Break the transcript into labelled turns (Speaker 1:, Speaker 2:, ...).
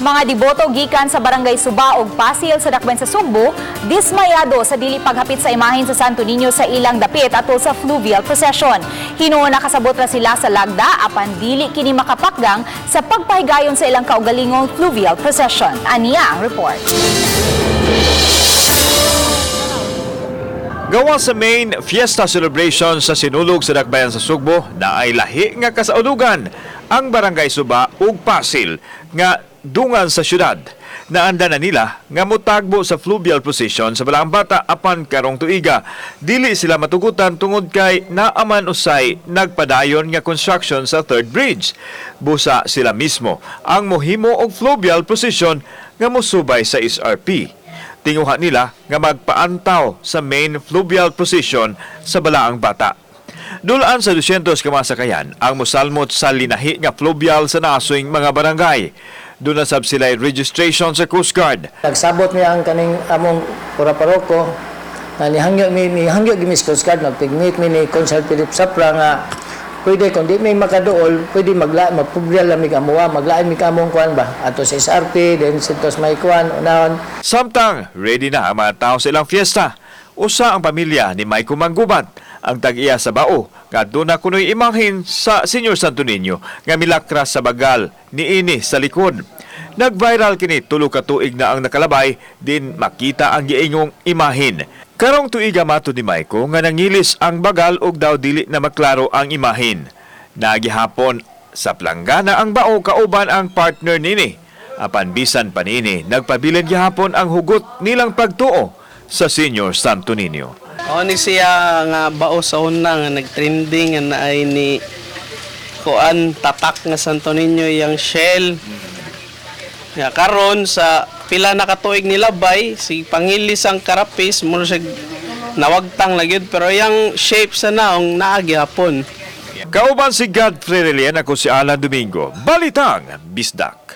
Speaker 1: Mga deboto gikan sa Barangay Suba ug Pasil sa Dakbayan sa Sugbo, dismayado sa dili paghapit sa imahen sa Santo Niño sa ilang dapit atol sa fluvial procession. Hinuon nakasabot ra sila sa lagda apan dili kini makapakgang sa pagpahigayon sa ilang kaugalingong fluvial procession. Aniya ang report.
Speaker 2: Gawa sa main fiesta celebration sa sinulog sa Dakbayan sa Sugbo na ay lahi nga kasaudugan ang Barangay Suba ug Pasil nga dungan sa syudad. Naanda na nila nga mutagbo sa fluvial procession sa Balaang Bata apan karong tuiga. Dili sila matugutan tungod kay naaman usay nagpadayon nga construction sa third bridge. Busa sila mismo ang mohimo og fluvial procession nga mosubay sa SRP. Tinguha nila nga magpaantaw sa main fluvial procession sa Balaang Bata. Dulaan sa 200 kamasakayan ang mosalmot sa linahi nga fluvial sa nasoing mga barangay. Doon nasab sila registration sa Coast Guard.
Speaker 3: Nagsabot niya ang kaning among pura-paroko na nihangyo gimis Coast Guard, nagpigmit mi ni Consul Philip Sapra nga pwede kung di may makaduol, pwede magpubyal lamig amuwa, maglain mi kamong kuan ba ato sa SRP, then sintos may kuan unahon.
Speaker 2: Samtang ready na ang mga tao sa ilang fiesta. Usa ang pamilya ni Maiko Manggubat ang tag-iya sa bao nga doon na kunoy imahin sa Senior Santo Niño nga milakras sa bagal niini sa likod. Nag-viral kini tulo ka tuig na ang nakalabay din makita ang giingong imahin. Karong tuiga matud ni Maiko nga nangilis ang bagal ug daw dili na maklaro ang imahin. Nagihapon sa planggana ang bao kauban ang partner nini. Apan bisan panini nagpabilin gihapon ang hugot nilang pagtuo sa Senior Santo Niño.
Speaker 4: Ni siya nga bao sa una nga nagtrending nga naay ni kuan tatak nga Santo Niño yang shell. Ya karon sa pila na katuig ni labay si pangilis ang karapis mo siya nawagtang lagi pero yang shape sa naong naagi hapon.
Speaker 2: Kauban si Godfrey Relian, ako si Alan Domingo. Balitang Bisdak.